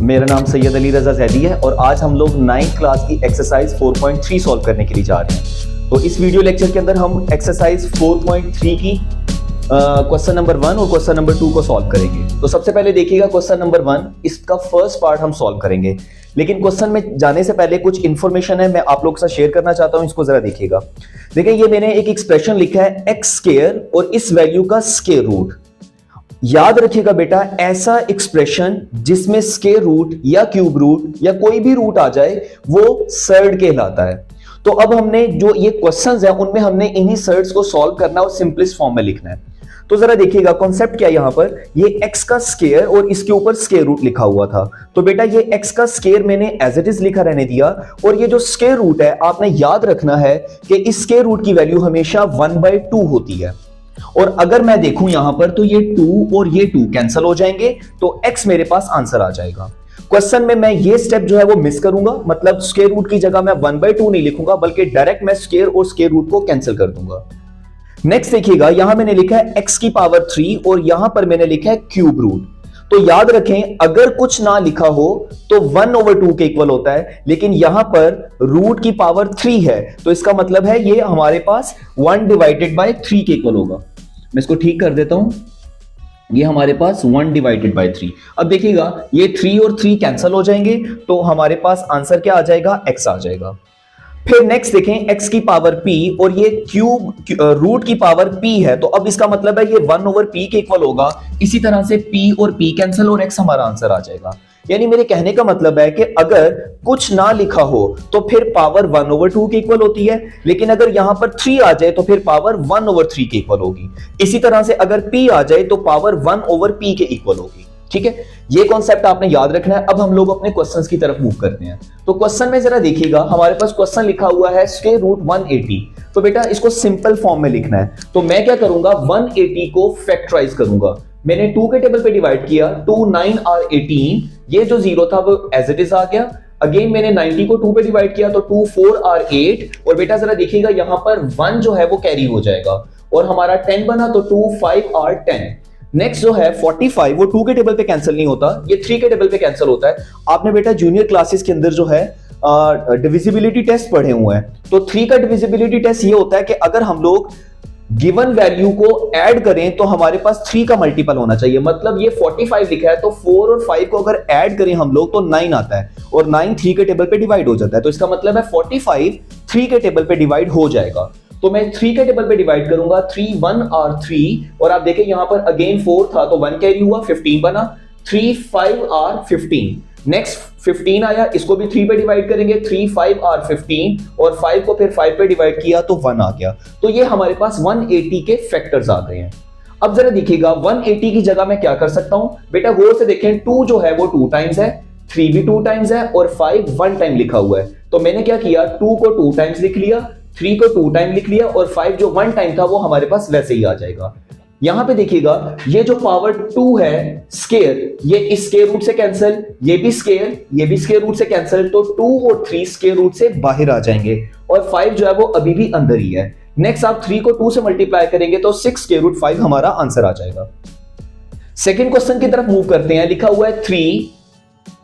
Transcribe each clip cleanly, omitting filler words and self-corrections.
मेरा नाम सैयद अली रजा जैदी है और आज हम लोग 9th क्लास की एक्सरसाइज 4.3 सॉल्व करने के लिए जा रहे हैं। तो इस वीडियो लेक्चर के अंदर हम एक्सरसाइज 4.3 की क्वेश्चन नंबर 1 और क्वेश्चन नंबर 2 को सॉल्व करेंगे। तो सबसे पहले देखिएगा क्वेश्चन नंबर 1, इसका फर्स्ट पार्ट हम सॉल्व करेंगे, लेकिन क्वेश्चन में जाने से पहले कुछ इंफॉर्मेशन है मैं आप लोगों के साथ शेयर करना चाहता हूं, इसको जरा देखिएगा। देखिए ये मैंने एक एक्सप्रेशन लिखा है एक्स स्क्वायर और इस वैल्यू का स्क्वायर रूट। याद रखिएगा बेटा, ऐसा एक्सप्रेशन जिसमें स्क्वायर रूट या क्यूब रूट या कोई भी रूट आ जाए वो सर्ड कहलाता है। तो अब हमने जो ये क्वेश्चंस हैं उनमें हमने इन्हीं सर्ड्स को सॉल्व करना और सिंपलेस्ट फॉर्म में लिखना है। तो जरा देखिएगा कॉन्सेप्ट क्या है यहां पर, ये x का स्क्वायर और इसके ऊपर स्क्वायर रूट लिखा हुआ था। तो बेटा ये x का स्क्वायर मैंने एज इट इज लिखा रहने दिया और ये जो स्क्वायर रूट है आपने याद रखना है कि इस स्क्वायर रूट की वैल्यू हमेशा 1/2 होती है। और अगर मैं देखूं यहां पर तो ये 2 और ये 2 कैंसिल हो जाएंगे तो x मेरे पास आंसर आ जाएगा। क्वेश्चन में मैं ये स्टेप जो है वो मिस करूंगा, मतलब स्क्वायर रूट की जगह मैं 1/2 नहीं लिखूंगा बल्कि डायरेक्ट मैं स्क्वायर और स्क्वायर रूट को कैंसिल कर दूंगा। नेक्स्ट देखिएगा, यहां मैंने लिखा है x की पावर 3 और यहां पर मैंने लिखा है क्यूब रूट। तो याद रखें अगर कुछ ना लिखा हो तो 1/2 के इक्वल होता है, लेकिन यहां पर रूट की पावर 3 है तो इसका मतलब है ये हमारे पास 1/3 के इक्वल होगा। मैं इसको ठीक कर देता हूं, ये हमारे पास 1/3। अब देखिएगा ये 3 और 3 कैंसिल हो जाएंगे तो हमारे पास आंसर क्या आ जाएगा, x आ जाएगा। फिर नेक्स्ट देखें x की पावर p और ये क्यूब रूट की पावर p है, तो अब इसका मतलब है ये 1/p के इक्वल होगा। इसी तरह से p और p कैंसिल और x हमारा आंसर आ जाएगा। यानी मेरे कहने का मतलब है कि अगर कुछ ना लिखा हो तो फिर पावर 1/2 के इक्वल होती है, लेकिन अगर यहां पर 3 आ जाए तो फिर पावर 1/3 के इक्वल होगी। इसी तरह से अगर p आ जाए तो पावर 1/p के इक्वल होगी। ठीक है, ये कॉन्सेप्ट आपने याद रखना है। अब हम लोग अपने क्वेश्चंस की तरफ मूव करते हैं। तो क्वेश्चन में जरा देखिएगा, हमारे पास क्वेश्चन लिखा हुआ है स्क्वायर रूट 180। तो बेटा इसको सिंपल फॉर्म में लिखना है, तो मैं क्या करूंगा 180 को फैक्टराइज करूंगा। मैंने 2 के टेबल पे डिवाइड किया, 2 9 और 18, ये जो 0 था वो एज इट इज आ गया। अगेन मैंने 90 को 2 पे डिवाइड किया तो 2 4 और 8, और बेटा जरा देखिएगा यहां पर 1 जो है वो कैरी हो जाएगा और हमारा 10 बना तो 2 5 और 10। नेक्स्ट जो है 45, वो 2 के टेबल पे कैंसिल नहीं होता, ये 3 के टेबल पे कैंसिल होता है। आपने बेटा जूनियर क्लासेस के अंदर जो है डिविजिबिलिटी टेस्ट पढ़े हुए हैं, तो 3 का डिविजिबिलिटी टेस्ट ये होता है कि अगर हम लोग गिवन वैल्यू को ऐड करें तो हमारे पास 3 का मल्टीपल होना चाहिए। मतलब ये 45 लिखा है तो 4 और 5 को अगर ऐड करें हम लोग तो 9 आता है और 9 3 के टेबल पे डिवाइड हो जाता है। तो इसका मतलब है 45 3 के टेबल पे डिवाइड हो जाएगा। तो मैं 3 के टेबल पे डिवाइड करूंगा, 3 1 और 3, और आप देखें यहां पर अगेन 4 था तो 1 कैरी हुआ, 15 बना, 3 5 और 15। नेक्स्ट 15 आया, इसको भी 3 पे डिवाइड करेंगे, 3 5 और 15, और 5 को फिर 5 पे डिवाइड किया तो 1 आ गया। तो ये हमारे पास 180 के फैक्टर्स आ गए हैं। अब जरा देखिएगा 180 की जगह मैं क्या कर सकता हूं, बेटा गौर से देखें 2 जो है वो 2 टाइम्स है, 3 भी 2 टाइम्स है और 5 1 टाइम लिखा हुआ है। तो मैंने क्या किया, 2 को 2 टाइम्स लिख लिया, 3 को 2 टाइम लिख लिया और 5 जो 1 टाइम था वो हमारे पास वैसे ही आ जाएगा। यहां पे देखिएगा ये जो पावर 2 है स्क्वायर, ये इस स्क्वायर रूट से कैंसिल, ये भी स्क्वायर, ये भी स्क्वायर रूट से कैंसिल, तो 2 और 3 स्क्वायर रूट से बाहर आ जाएंगे और 5 जो है वो अभी भी अंदर ही है। नेक्स्ट आप 3 को 2 से मल्टीप्लाई करेंगे तो 6 स्क्वायर रूट 5 हमारा आंसर आ जाएगा। सेकेंड क्वेश्चन की तरफ मूव करते हैं। लिखा हुआ है 3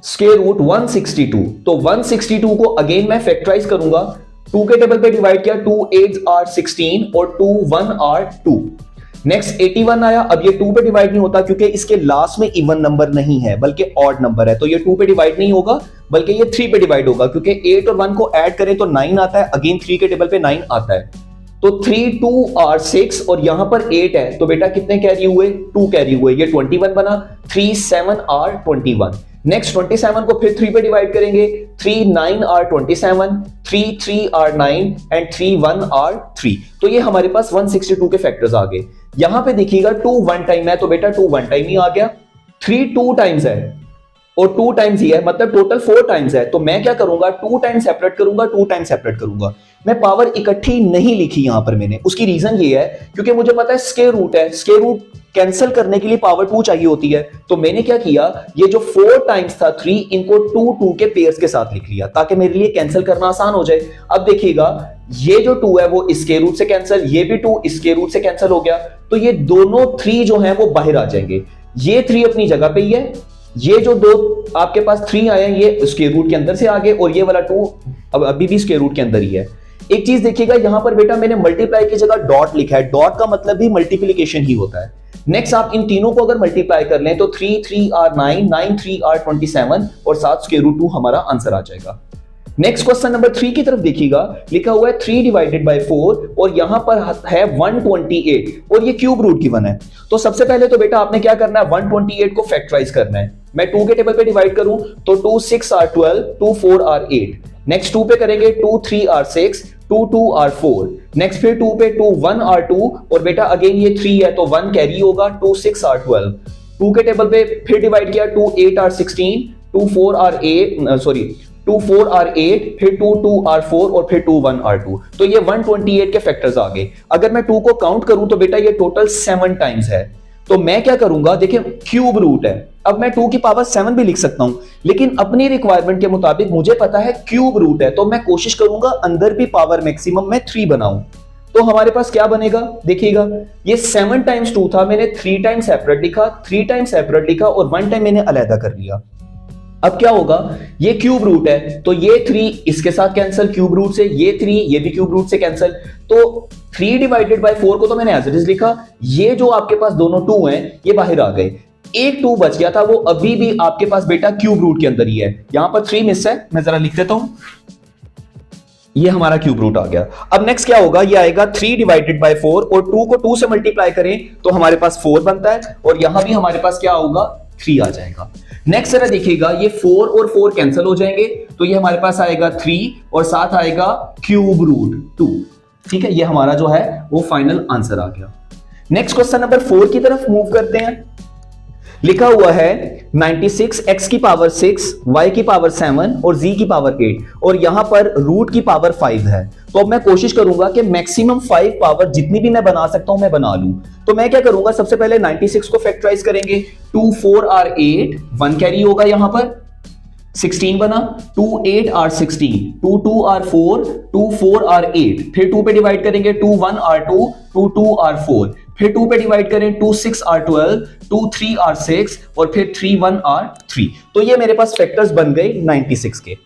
स्क्वायर रूट 162। तो 162 को अगेन मैं फैक्टराइज करूंगा, 2 के टेबल पे डिवाइड किया, 2 8 और 16 और 2 1 और 2। नेक्स्ट 81 आया, अब ये 2 पे डिवाइड नहीं होता क्योंकि इसके लास्ट में इवन नंबर नहीं है बल्कि ऑड नंबर है, तो ये 2 पे डिवाइड नहीं होगा बल्कि ये 3 पे डिवाइड होगा, क्योंकि 8 और 1 को ऐड करें तो 9 आता है। अगेन 3 के टेबल पे 9 आता है, तो 3 2 और 6 और यहां पर 8 है, तो बेटा कितने कैरी हुए, 2 कैरी हुए, ये 21 बना, 3 7 और 21। नेक्स्ट 27 को फिर 3 पे डिवाइड करेंगे, 3 9 और 27, 3 3 और 9 एंड 3 1 और 3। तो ये हमारे पास 162 के फैक्टर्स आ गए। यहां पे देखिएगा 2 1 टाइम है तो बेटा 2 1 टाइम ही आ गया, 3 2 टाइम्स है और 2 टाइम्स ही है, मतलब टोटल 4 टाइम्स है। तो मैं क्या करूंगा 2 टाइम्स सेपरेट करूंगा, 2 टाइम्स सेपरेट करूंगा। मैं पावर इकट्ठी नहीं लिखी यहां पर मैंने, उसकी रीजन ये है क्योंकि मुझे पता है स्क्वायर रूट है, स्क्वायर रूट कैंसिल करने के लिए पावर 2 चाहिए होती है। तो मैंने क्या किया, ये जो 4 टाइम्स था 3, इनको 2 2 के पेयर्स के साथ लिख लिया ताकि मेरे लिए कैंसिल करना आसान हो जाए। अब देखिएगा ये जो 2 है वो स्क्वायर रूट से कैंसिल, ये भी 2 स्क्वायर रूट से कैंसिल हो गया, तो ये दोनों 3 जो हैं वो बाहर आ जाएंगे। ये 3 अपनी जगह पे ही है, ये जो दो आपके पास 3 आए हैं ये स्क्वायर रूट के अंदर से आ गए और ये वाला 2 अब अभी भी स्क्वायर रूट के अंदर ही है। एक चीज देखिएगा यहां पर बेटा मैंने मल्टीप्लाई की जगह डॉट लिखा है, डॉट का मतलब भी मल्टीप्लिकेशन ही होता है। नेक्स्ट आप इन तीनों को अगर मल्टीप्लाई कर लें तो 3 3 आर 9, 9 3 आर 27 और 7 स्क्वायर रूट 2 हमारा आंसर आ जाएगा। नेक्स्ट क्वेश्चन नंबर 3 की तरफ देखिएगा, लिखा हुआ है 3 डिवाइडेड बाय 4 और यहां पर है 128 और ये क्यूब रूट गिवन है। तो सबसे पहले तो बेटा आपने क्या करना है, 128 को फैक्टराइज करना है। मैं 2 के टेबल पे डिवाइड करूं तो 2 6 आर 12, 2 4 आर 8। नेक्स्ट 2 पे करेंगे 2 3 आर 6, 2 2 आर 4। नेक्स्ट फिर 2 पे 2 1 आर 2 और बेटा अगेन ये 3 है तो 1 कैरी होगा, 2 6 आर 12। 2 के टेबल पे फिर डिवाइड किया 2 8 आर 16, 2 4 आर 8, फिर 2 2 आर 4 और फिर 2 1 आर 2। तो ये 128 के फैक्टर्स आ गए। अगर मैं 2 को काउंट करूं तो बेटा ये टोटल 7 टाइम्स है। तो मैं क्या करूंगा, देखिए क्यूब रूट है, अब मैं 2 की पावर 7 भी लिख सकता हूं, लेकिन अपनी रिक्वायरमेंट के मुताबिक मुझे पता है क्यूब रूट है, तो मैं कोशिश करूंगा अंदर भी पावर मैक्सिमम में 3 बनाऊं। तो हमारे पास क्या बनेगा, देखिएगा ये 7 टाइम्स 2 था, मैंने 3 टाइम्स सेपरेट लिखा, 3 टाइम्स सेपरेट लिखा और 1 टाइम मैंने अलहदा कर लिया। अब क्या होगा, ये क्यूब रूट है तो ये 3 इसके साथ कैंसिल क्यूब रूट से, ये 3 ये भी क्यूब रूट से कैंसिल। तो 3 डिवाइडेड बाय 4 को तो मैंने एज इट इज लिखा, ये जो आपके पास दोनों 2 हैं ये बाहर आ गए, एक 2 बच गया था वो अभी भी आपके पास बेटा क्यूब रूट के अंदर ही है। यहां पर 3 मिस है, मैं जरा लिख देता हूं, ये हमारा क्यूब रूट आ गया। अब नेक्स्ट क्या होगा, ये आएगा 3 डिवाइडेड बाय 4 और 2 को 2 से मल्टीप्लाई करें तो हमारे पास 4 बनता है और यहां भी हमारे पास क्या होगा, 3 आ जाएगा। नेक्स्ट जरा देखिएगा, ये 4 और 4 कैंसिल हो जाएंगे तो ये हमारे पास आएगा 3 और साथ आएगा क्यूब रूट 2। ठीक है, ये हमारा जो है वो फाइनल आंसर आ गया। नेक्स्ट क्वेश्चन नंबर 4 की तरफ मूव करते हैं। लिखा हुआ है 96 x की पावर 6, y की पावर 7 और z की पावर 8 और यहां पर रूट की पावर 5 है। तो अब मैं कोशिश करूंगा कि मैक्सिमम 5 पावर जितनी भी मैं बना सकता हूं मैं बना लूं। तो मैं क्या करूंगा, सबसे पहले 96 को फैक्टराइज करेंगे, 2 4 आर 8, 1 कैरी होगा, यहां पर 16 बना, 2 8 आर 16, 2 2 आर 4, 2 4 आर 8, फिर 2 पे डिवाइड करेंगे 2 1 आर 2, 2 2 आर 4, फिर 2 पे डिवाइड करें 2 6 आर 12, 2 3 आर 6 और फिर 3 1 आर 3। तो ये मेरे पास फैक्टर्स बन गए 96 के।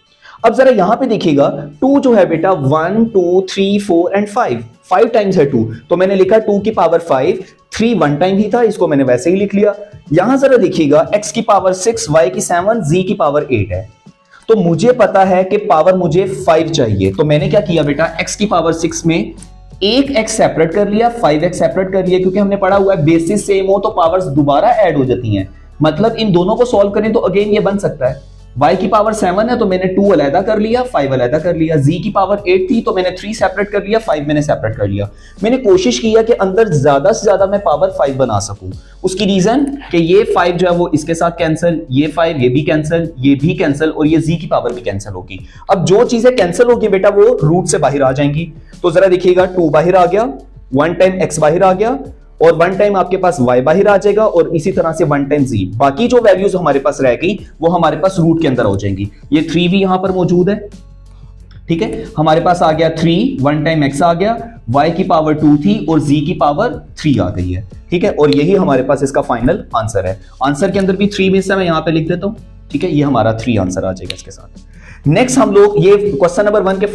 अब जरा यहां पे देखिएगा 2 जो है बेटा 1 2 3 4 एंड 5 टाइम्स है 2, तो मैंने लिखा 2 की पावर 5, 3 1 टाइम ही था, इसको मैंने वैसे ही लिख लिया। यहां जरा देखिएगा x की पावर 6, y की 7, z की पावर 8 है। तो मुझे पता है कि पावर मुझे 5 चाहिए, तो मैंने क्या किया बेटा, x की पावर 6 में एक x सेपरेट कर लिया, 5x सेपरेट कर लिया, क्योंकि हमने पढ़ा हुआ है बेसिस सेम हो तो पावर्स दोबारा ऐड हो जाती हैं। मतलब इन दोनों को सॉल्व करें तो अगेन ये बन सकता है, y की पावर 7 है तो मैंने 2 अलहदा कर लिया, 5 अलहदा कर लिया, z की पावर 8 थी तो मैंने 3 सेपरेट कर लिया, 5 मैंने सेपरेट कर लिया। मैंने कोशिश किया कि अंदर ज्यादा से ज्यादा मैं पावर 5 बना सकूं। उसकी रीजन कि ये 5 जो है वो इसके साथ कैंसिल, ये 5 ये भी कैंसिल, ये भी कैंसिल और ये z की पावर भी कैंसिल होगी। अब जो चीजें कैंसिल होगी बेटा वो रूट से बाहर आ जाएंगी। तो जरा देखिएगा 2 बाहर आ गया, 1 टाइम x बाहर आ गया और 1 टाइम आपके पास y बाहर आ जाएगा और इसी तरह से 1 टाइम z। बाकी जो वैल्यूज हमारे पास रह गई वो हमारे पास रूट के अंदर हो जाएंगी। ये 3 भी यहां पर मौजूद है, ठीक है, हमारे पास आ गया 3, 1 टाइम x आ गया, y की पावर 2 थी और z की पावर 3 आ गई है। ठीक है, और यही हमारे पास इसका फाइनल आंसर है। आंसर के अंदर भी 3 मिस है, मैं यहां पे लिख देता हूं। ठीक है, ये हमारा 3 आंसर आ जाएगा इसके साथ। नेक्स्ट हम लोग ये क्वेश्चन नंबर 1 के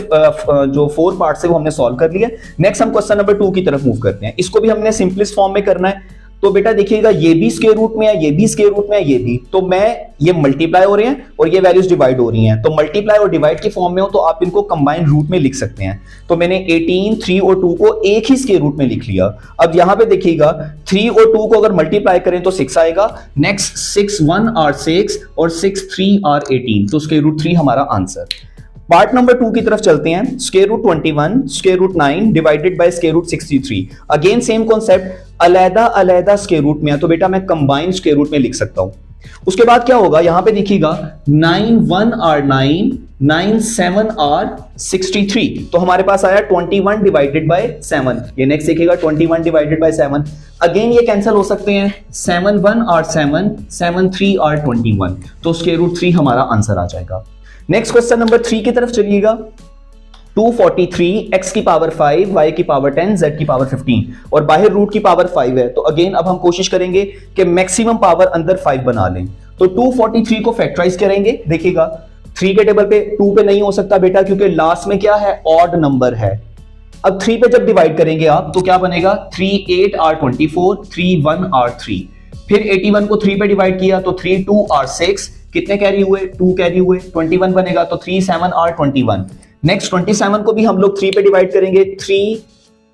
जो 4 पार्ट से वो हमने सॉल्व कर लिया। नेक्स्ट हम क्वेश्चन नंबर 2 की तरफ मूव करते हैं। इसको भी हमने सिंपलेस्ट फॉर्म में करना है। तो बेटा देखिएगा ये भी स्क्वायर रूट में है, ये भी स्क्वायर रूट में है, ये भी, तो मैं ये मल्टीप्लाई हो रहे हैं और ये वैल्यूज डिवाइड हो रही हैं। तो मल्टीप्लाई और डिवाइड की फॉर्म में हो तो आप इनको कंबाइंड रूट में लिख सकते हैं। तो मैंने 18, 3 और 2 को एक ही स्क्वायर रूट में लिख लिया। अब यहां पे देखिएगा 3 और 2 को अगर मल्टीप्लाई करें तो 6 आएगा। नेक्स्ट 6 1 आर 6 और 6 3 आर 18, तो स्क्वायर रूट 3 हमारा आंसर। पार्ट नंबर 2 की तरफ चलते हैं। Square root 21, square root 9 divided by square root 63। Again same concept, अलहदा अलहदा स्क्वायर रूट में है तो बेटा मैं कंबाइंड स्क्वायर रूट में लिख सकता हूं। उसके बाद क्या होगा, यहां पे देखिएगा 9 1 आर 9, 9 7 आर 63, तो हमारे पास आया 21 डिवाइडेड बाय 7। ये नेक्स्ट देखिएगा 21 डिवाइडेड बाय 7। अगेन ये कैंसिल हो सकते हैं, 7 1 आर 7, 7 3 आर 21, तो स्क्वायर रूट 3 हमारा आंसर आ जाएगा। नेक्स्ट क्वेश्चन नंबर 3 की तरफ चलिएगा। 243 x की पावर 5, y की पावर 10, z की पावर 15 और बाहर रूट की पावर 5 है। तो अगेन अब हम कोशिश करेंगे कि मैक्सिमम पावर अंदर 5 बना लें। तो 243 को फैक्टराइज करेंगे, देखिएगा 3 के टेबल पे 2 पे नहीं हो सकता बेटा, क्योंकि लास्ट में क्या है, ऑड नंबर है। अब 3 पे जब डिवाइड करेंगे आप तो क्या बनेगा, 3 8 R 24, 3 1 R 3। फिर 81 को 3 पे डिवाइड किया तो 3 2 R 6, कितने कैरी हुए, 2 कैरी हुए, 21 बनेगा तो 3 7 R 21। नेक्स्ट 27 को भी हम लोग 3 पे डिवाइड करेंगे, 3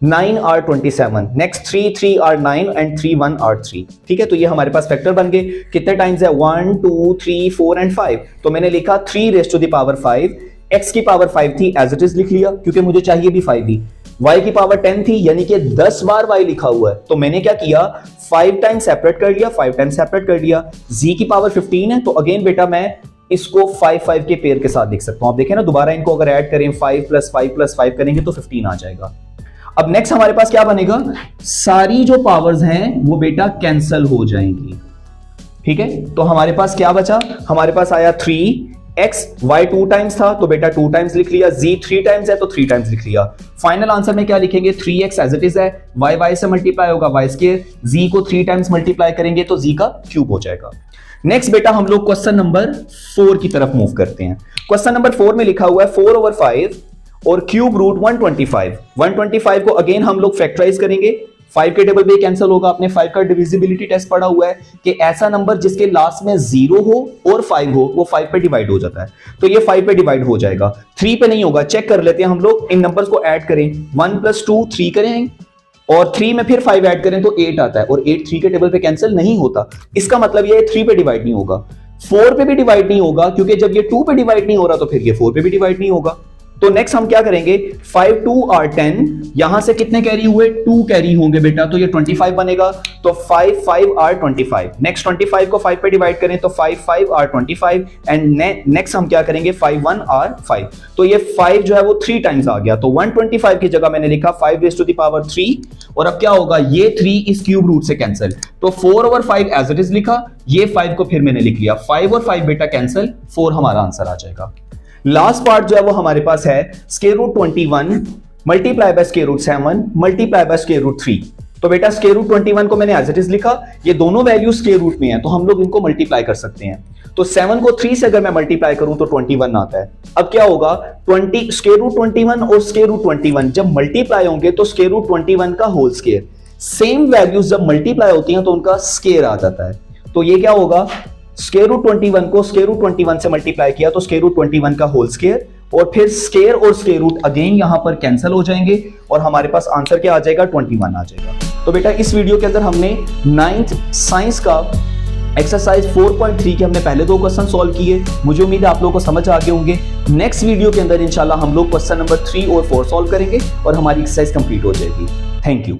9 R 27, next 3 3 R 9 and 3 1 R 3। ठीक है, तो ये हमारे पास फैक्टर बन गए। कितने टाइम्स है, 1 2 3 4 एंड 5। तो मैंने लिखा 3 raise to the power 5, x की पावर 5 थी, एज इट इज लिख लिया क्योंकि मुझे चाहिए भी 5 ही। y की पावर 10 थी, यानी कि 10 बार y लिखा हुआ है, तो मैंने क्या किया, 5 टाइम्स सेपरेट कर लिया, 5 टाइम्स सेपरेट कर लिया। z की पावर 15 है, तो अगेन बेटा मैं इसको 5 5 के पेयर के साथ लिख सकता हूं। आप देखें ना, दोबारा इनको अगर ऐड करें 5 + 5 + 5 करेंगे तो 15 आ जाएगा। अब नेक्स्ट हमारे पास क्या बनेगा, सारी जो पावर्स हैं वो बेटा कैंसल हो जाएंगी। ठीक है, तो हमारे पास क्या बचा, हमारे पास आया 3x, y 2 टाइम्स था तो बेटा 2 टाइम्स लिख लिया, z 3 टाइम्स है तो 3 टाइम्स लिख लिया। फाइनल आंसर में क्या लिखेंगे, 3x एज इट इज है, y से मल्टीप्लाई होगा y², z को 3 टाइम्स मल्टीप्लाई करेंगे तो z का क्यूब हो जाएगा। नेक्स्ट बेटा हम लोग क्वेश्चन नंबर 4 की तरफ मूव करते हैं। क्वेश्चन नंबर 4 में लिखा हुआ है 4/5 और क्यूब रूट 125। 125 को अगेन हम लोग फैक्टराइज करेंगे, 5 के टेबल पे कैंसिल होगा। आपने 5 का डिविजिबिलिटी टेस्ट पढ़ा हुआ है कि ऐसा नंबर जिसके लास्ट में 0 हो और 5 हो वो 5 पे डिवाइड हो जाता है, तो ये 5 पे डिवाइड हो जाएगा, 3 पे नहीं होगा। चेक कर लेते हैं हम लोग, इन नंबर्स को ऐड करें, 1 + 2 3 करें और 3 में फिर 5 ऐड करें तो 8 आता है, और 8 3 के टेबल पे कैंसिल नहीं होता। इसका मतलब ये 3 पे डिवाइड नहीं होगा, 4 पे भी डिवाइड नहीं होगा, क्योंकि जब ये 2 पे डिवाइड नहीं हो रहा तो फिर ये 4 पे भी डिवाइड नहीं होगा। तो नेक्स्ट हम क्या करेंगे, 5 2 R 10, यहां से कितने कैरी हुए, 2 कैरी होंगे बेटा, तो ये 25 बनेगा, तो 5 5 R 25। नेक्स्ट 25 को 5 पे डिवाइड करें तो 5 5 R 25 एंड नेक्स्ट हम क्या करेंगे, 5 1 R 5। तो ये 5 जो है वो 3 टाइम्स आ गया, तो 125 की जगह मैंने लिखा 5 रेज़ टू द पावर 3, और अब क्या होगा, ये 3 इस क्यूब रूट से कैंसिल, तो 4/5 एज इट इज लिखा, ये 5 को फिर मैंने लिख लिया, 5 और 5 बेटा कैंसिल, 4 हमारा आंसर आ जाएगा। लास्ट पार्ट जो है वो हमारे पास है square root 21 multiply by square root 7 multiply by square root 3। तो बेटा स्क्वायर रूट 21 को मैंने एज इट इज लिखा, ये दोनों वैल्यू स्क्वायर रूट में है तो हम लोग इनको मल्टीप्लाई कर सकते हैं। तो 7 को 3 से अगर मैं मल्टीप्लाई करूं तो 21 आता है। अब क्या होगा, 20 स्क्वायर रूट 21 और स्क्वायर रूट 21 जब मल्टीप्लाई होंगे तो स्क्वायर रूट 21 का होल स्क्वायर, सेम वैल्यूज जब मल्टीप्लाई होती हैं तो उनका स्क्वायर आ जाता है। तो ये क्या होगा, स्क्वायर रूट 21 को स्क्वायर रूट 21 से मल्टीप्लाई किया तो स्क्वायर रूट 21 का होल स्क्वायर, और फिर स्क्वायर और स्क्वायर रूट अगेन यहां पर कैंसिल हो जाएंगे और हमारे पास आंसर क्या आ जाएगा, 21 आ जाएगा। तो बेटा इस वीडियो के अंदर हमने 9th साइंस का एक्सरसाइज 4.3 के हमने पहले 2 क्वेश्चन सॉल्व किए। मुझे उम्मीद है आप लोगों को समझ आ गए होंगे। नेक्स्ट वीडियो के अंदर इंशाल्लाह हम लोग क्वेश्चन नंबर 3 और 4 सॉल्व करेंगे और हमारी एक्सरसाइज कंप्लीट हो जाएगी। Thank you.